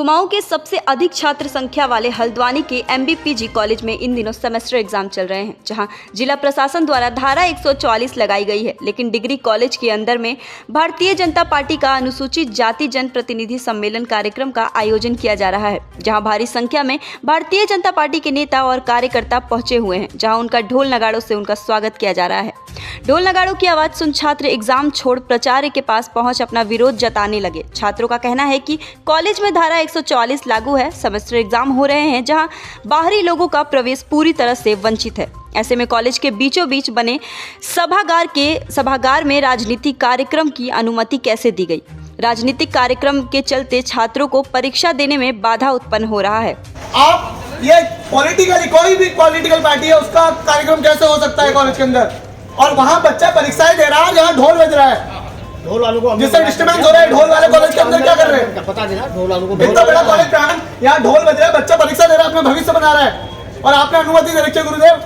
कुमाऊं के सबसे अधिक छात्र संख्या वाले हल्द्वानी के MBPG कॉलेज में इन दिनों सेमेस्टर एग्जाम चल रहे हैं, जहां जिला प्रशासन द्वारा धारा 144 लगाई गई है। लेकिन डिग्री कॉलेज के अंदर में भारतीय जनता पार्टी का अनुसूचित जाति जन प्रतिनिधि सम्मेलन कार्यक्रम का आयोजन किया जा रहा है, जहां भारी संख्या में भारतीय जनता पार्टी के नेता और कार्यकर्ता पहुंचे हुए हैं, जहां उनका ढोल नगाड़ों से उनका स्वागत किया जा रहा है। ढोल नगाड़ों की आवाज सुन छात्र एग्जाम छोड़ प्राचार्य के पास पहुंच अपना विरोध जताने लगे। छात्रों का कहना है कि कॉलेज में धारा 144 लागू है, सेमेस्टर एग्जाम हो रहे हैं, जहां बाहरी लोगों का प्रवेश पूरी तरह से वंचित है। ऐसे में कॉलेज के बीचों बीच बने सभागार में राजनीतिक कार्यक्रम की अनुमति कैसे दी गई? राजनीतिक कार्यक्रम के चलते छात्रों को परीक्षा देने में बाधा उत्पन्न हो रहा है। आप ये पॉलिटिकली कोई भी पॉलिटिकल पार्टी है उसका कार्यक्रम कैसे हो सकता है कॉलेज के अंदर? और वहाँ बच्चा परीक्षाएं दे रहा है जहाँ ढोल बज रहा है, ढोल वालों को जिससे डिस्टर्बेंस हो रहा है। ढोल वाले कॉलेज के अंदर क्या कर रहे हैं? पता देना ढोल वालों को। इतना बड़ा कॉलेज प्राण यहाँ ढोल बज रहा है, बच्चा परीक्षा दे रहा है, अपना भविष्य बना रहा है और आपने अनुमति दे रखी है गुरुदेव।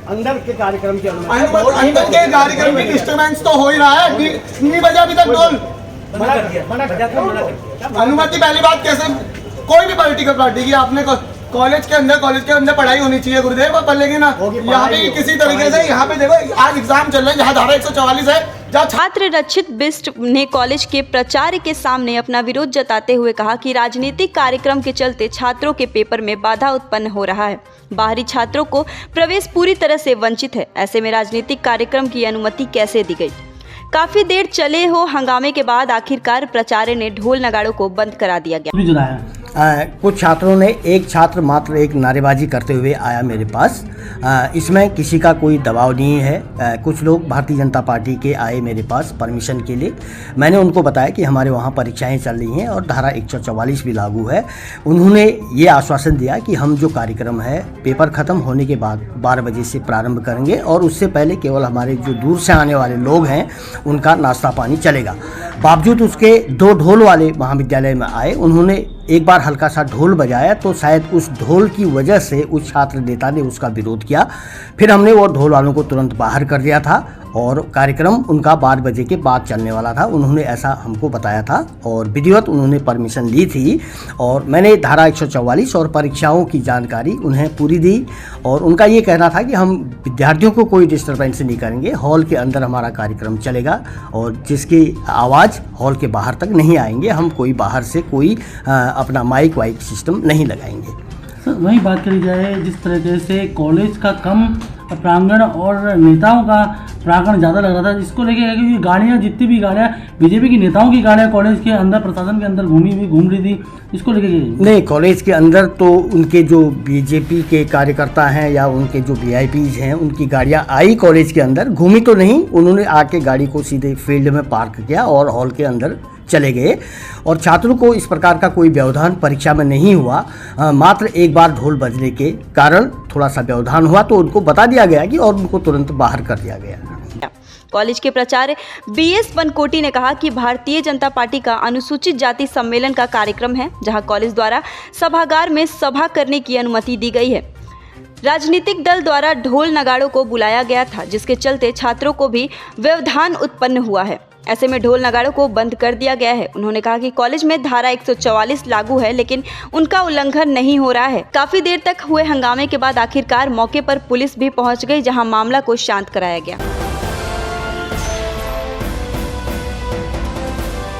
अंदर के कार्यक्रम की अंदर के कार्यक्रम में डिस्टर्बेंस तो हो ही रहा है, नहीं बजा अभी तक ढोल। मना कर दिया। अनुमति पहली बात कैसे? कोई भी पॉलिटिकल पार्टी की आपने कॉलेज के अंदर पढ़ाई होनी चाहिए गुरुदेव, पर लेकिन ना यहाँ पे किसी तरीके से यहाँ पे देखो आज एग्जाम चल रहे हैं जहाँ धारा 144 है। छात्र रक्षित बिष्ट ने कॉलेज के प्राचार्य के सामने अपना विरोध जताते हुए कहा कि राजनीतिक कार्यक्रम के चलते छात्रों के पेपर में बाधा उत्पन्न हो रहा है, बाहरी छात्रों को प्रवेश पूरी तरह से वंचित है। ऐसे में राजनीतिक कार्यक्रम की अनुमति कैसे दी गई? काफी देर चले हो हंगामे के बाद आखिरकार प्राचार्य ने ढोल नगाड़ों को बंद करा दिया गया। कुछ छात्रों ने एक छात्र मात्र एक नारेबाजी करते हुए आया मेरे पास। इसमें किसी का कोई दबाव नहीं है। कुछ लोग भारतीय जनता पार्टी के आए मेरे पास परमिशन के लिए। मैंने उनको बताया कि हमारे वहाँ परीक्षाएं चल रही हैं और धारा 144 भी लागू है। उन्होंने ये आश्वासन दिया कि हम जो कार्यक्रम है पेपर ख़त्म होने के बाद 12 बजे से प्रारंभ करेंगे और उससे पहले केवल हमारे जो दूर से आने वाले लोग हैं उनका नाश्ता पानी चलेगा। बावजूद उसके दो ढोल वाले महाविद्यालय में आए, उन्होंने एक बार हल्का सा ढोल बजाया तो शायद उस ढोल की वजह से उस छात्र नेता ने उसका विरोध किया। फिर हमने वो ढोल वालों को तुरंत बाहर कर दिया था और कार्यक्रम उनका 12 बजे के बाद चलने वाला था। उन्होंने ऐसा हमको बताया था और विधिवत उन्होंने परमिशन ली थी और मैंने धारा 144 और परीक्षाओं की जानकारी उन्हें पूरी दी और उनका ये कहना था कि हम विद्यार्थियों को कोई डिस्टर्बेंस नहीं करेंगे, हॉल के अंदर हमारा कार्यक्रम चलेगा और जिसकी आवाज़ हॉल के बाहर तक नहीं आएंगे, हम कोई बाहर से कोई अपना माइक वाइक सिस्टम नहीं लगाएंगे। सर वही बात करी जाए, जिस तरीके से कॉलेज का कम प्रांगण और नेताओं का प्रांगण ज़्यादा लग रहा था, इसको लेके क्योंकि गाड़ियाँ जितनी भी गाड़ियाँ बीजेपी की नेताओं की गाड़ियाँ कॉलेज के अंदर प्रशासन के अंदर घूम रही थी, इसको लेके नहीं, कॉलेज के अंदर तो उनके जो बीजेपी के कार्यकर्ता हैं या उनके जो VIPs हैं उनकी गाड़ियाँ आई कॉलेज के अंदर, घूमी तो नहीं, उन्होंने आके गाड़ी को सीधे फील्ड में पार्क किया और हॉल के अंदर चले गए और छात्रों को इस प्रकार का कोई व्यवधान परीक्षा में नहीं हुआ। मात्र एक बार ढोल बजने के कारण थोड़ा सा व्यवधान हुआ तो उनको बता दिया गया कि और उनको तुरंत बाहर कर दिया गया। कॉलेज के प्राचार्य BS बनकोटी ने कहा कि भारतीय जनता पार्टी का अनुसूचित जाति सम्मेलन का कार्यक्रम है, जहां कॉलेज द्वारा सभागार में सभा करने की अनुमति दी गई है। राजनीतिक दल द्वारा ढोल नगाड़ों को बुलाया गया था, जिसके चलते छात्रों को भी व्यवधान उत्पन्न हुआ है। ऐसे में ढोल नगाड़ों को बंद कर दिया गया है। उन्होंने कहा कि कॉलेज में धारा 144 लागू है, लेकिन उनका उल्लंघन नहीं हो रहा है। काफी देर तक हुए हंगामे के बाद आखिरकार मौके पर पुलिस भी पहुंच गई, जहां मामला को शांत कराया गया।